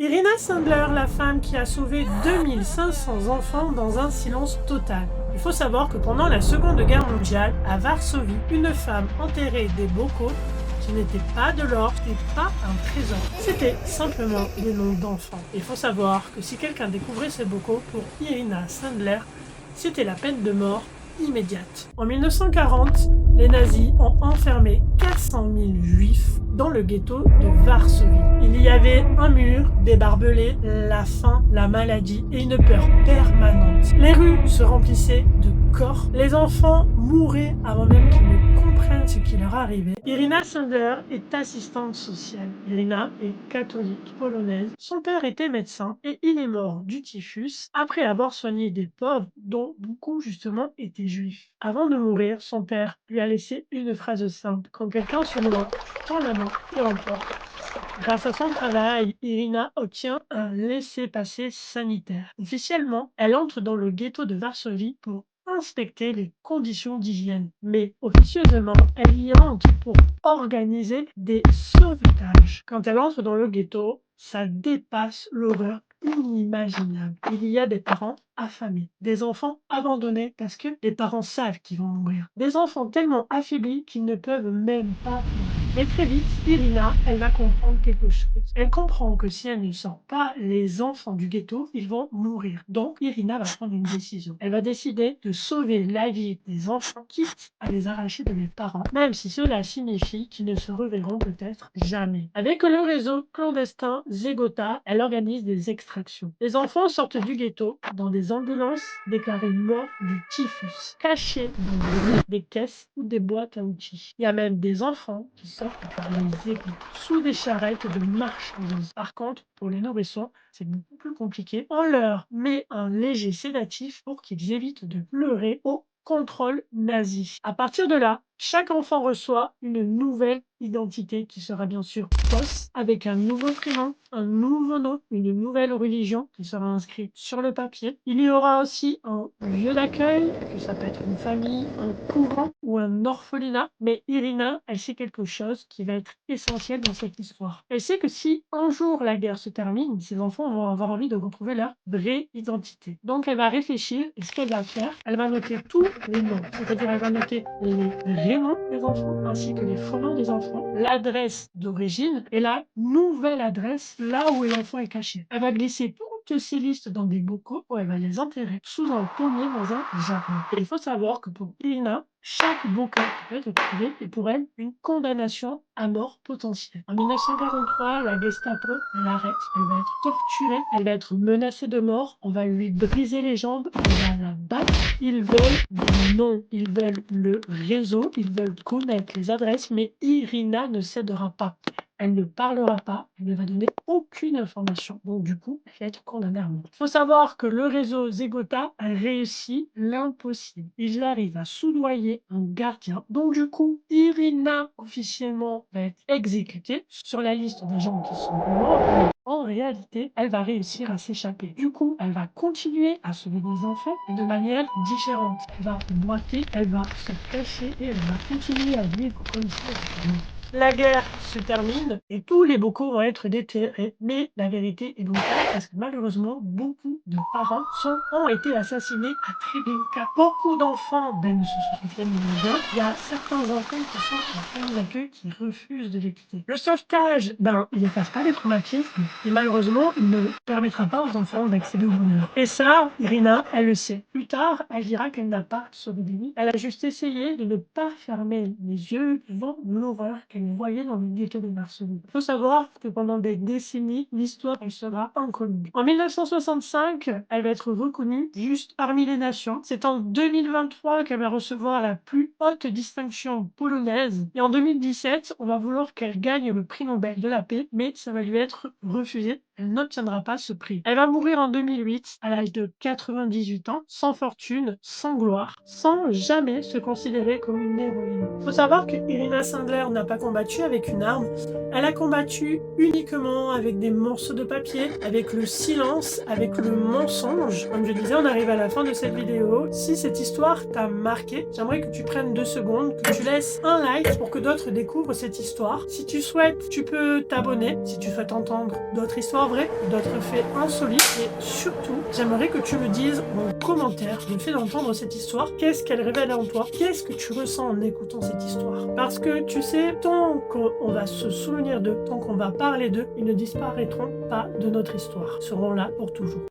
Irina Sandler, la femme qui a sauvé 2500 enfants dans un silence total. Il faut savoir que pendant la Seconde Guerre mondiale, à Varsovie, une femme enterrait des bocaux qui n'étaient pas de l'or et pas un trésor. C'était simplement des noms d'enfants. Il faut savoir que si quelqu'un découvrait ces bocaux, pour Irina Sandler, c'était la peine de mort immédiate. En 1940, les nazis ont enfermé 400 000 juifs dans le ghetto de Varsovie. Il y avait un mur, des barbelés, la faim, la maladie et une peur permanente. Les rues se remplissaient de corps. Les enfants mouraient avant même qu'ils ne comprennent ce qui leur arrivait. Irina Sandler est assistante sociale. Irina est catholique polonaise. Son père était médecin et il est mort du typhus après avoir soigné des pauvres dont beaucoup justement étaient juifs. Avant de mourir, son père lui a laissé une phrase simple. Quand quelqu'un se noie, tends la main et l'emporte. Grâce à son travail, Irina obtient un laissez-passer sanitaire. Officiellement, elle entre dans le ghetto de Varsovie pour inspecter les conditions d'hygiène. Mais officieusement, elle y entre pour organiser des sauvetages. Quand elle entre dans le ghetto, ça dépasse l'horreur inimaginable. Il y a des parents affamés, des enfants abandonnés parce que les parents savent qu'ils vont mourir, des enfants tellement affaiblis qu'ils ne peuvent même pas pleurer. Mais très vite, Irina, elle va comprendre quelque chose. Elle comprend que si elle ne sort pas les enfants du ghetto, ils vont mourir. Donc, Irina va prendre une décision. Elle va décider de sauver la vie des enfants, quitte à les arracher de leurs parents, même si cela signifie qu'ils ne se reverront peut-être jamais. Avec le réseau clandestin Zegota, elle organise des extractions. Les enfants sortent du ghetto dans des ambulances déclarées morts du typhus, cachés dans des caisses ou des boîtes à outils. Il y a même des enfants qui sortent par les égouts, sous des charrettes de marchandises. Par contre, pour les nourrissons, c'est beaucoup plus compliqué. On leur met un léger sédatif pour qu'ils évitent de pleurer au contrôle nazi. À partir de là, chaque enfant reçoit une nouvelle identité qui sera bien sûr fausse, avec un nouveau prénom, un nouveau nom, une nouvelle religion qui sera inscrite sur le papier. Il y aura aussi un lieu d'accueil, que ça peut être une famille, un couvent ou un orphelinat. Mais Irina, elle sait quelque chose qui va être essentiel dans cette histoire. Elle sait que si un jour la guerre se termine, ses enfants vont avoir envie de retrouver leur vraie identité. Donc elle va réfléchir et ce qu'elle va faire, elle va noter tous les noms. C'est-à-dire elle va noter les vrais noms des enfants ainsi que les faux noms des enfants, l'adresse d'origine et la nouvelle adresse là où l'enfant est caché. Elle va glisser toutes ces listes dans des bocaux où elle va les enterrer sous un pommier dans un jardin. Et il faut savoir que pour Irina, chaque bocal qui peut être trouvé est pour elle une condamnation à mort potentielle. En 1943, la Gestapo l'arrête. Elle va être torturée, elle va être menacée de mort. On va lui briser les jambes, on va la battre. Ils veulent des noms, ils veulent le réseau, ils veulent connaître les adresses, mais Irina ne cédera pas. Elle ne parlera pas, elle ne va donner aucune information. Donc du coup, elle va être condamnée à mort. Il faut savoir que le réseau Zegota a réussi l'impossible. Ils arrivent à soudoyer un gardien. Donc du coup, Irina officiellement va être exécutée sur la liste des gens qui sont morts. Mais en réalité, elle va réussir à s'échapper. Du coup, elle va continuer à sauver des enfants de manière différente. Elle va boiter, elle va se cacher et elle va continuer à vivre comme ça. La guerre se termine et tous les bocaux vont être déterrés. Mais la vérité est brutale parce que malheureusement, beaucoup de parents ont été assassinés à Treblinka. Beaucoup d'enfants ne se souviennent de rien. Il y a certains enfants qui sont en famille d'accueil qui refusent de les quitter. Le sauvetage, il n'efface pas les traumatismes et malheureusement, il ne permettra pas aux enfants d'accéder au bonheur. Et ça, Irina, elle le sait. Plus tard, elle dira qu'elle n'a pas sauvé des vies. Elle a juste essayé de ne pas fermer les yeux devant l'horreur qu'elle voyait dans le ghetto de Varsovie. Il faut savoir que pendant des décennies, l'histoire elle sera inconnue. En 1965, elle va être reconnue juste parmi les nations. C'est en 2023 qu'elle va recevoir la plus haute distinction polonaise. Et en 2017, on va vouloir qu'elle gagne le prix Nobel de la paix, mais ça va lui être refusé. Elle n'obtiendra pas ce prix. Elle va mourir en 2008 à l'âge de 98 ans, sans fortune, sans gloire, sans jamais se considérer comme une héroïne. Il faut savoir que Irina Sandler n'a pas combattu avec une arme, elle a combattu uniquement avec des morceaux de papier, avec le silence, avec le mensonge. Comme je disais, on arrive à la fin de cette vidéo. Si cette histoire t'a marqué, j'aimerais que tu prennes 2 secondes, que tu laisses un like pour que d'autres découvrent cette histoire. Si tu souhaites, tu peux t'abonner. Si tu souhaites entendre d'autres histoires, vrai d'autres faits insolites et surtout, j'aimerais que tu me dises en commentaire le fait d'entendre cette histoire, qu'est-ce qu'elle révèle en toi, qu'est-ce que tu ressens en écoutant cette histoire. Parce que tu sais, tant qu'on va se souvenir d'eux, tant qu'on va parler d'eux, ils ne disparaîtront pas de notre histoire, ils seront là pour toujours.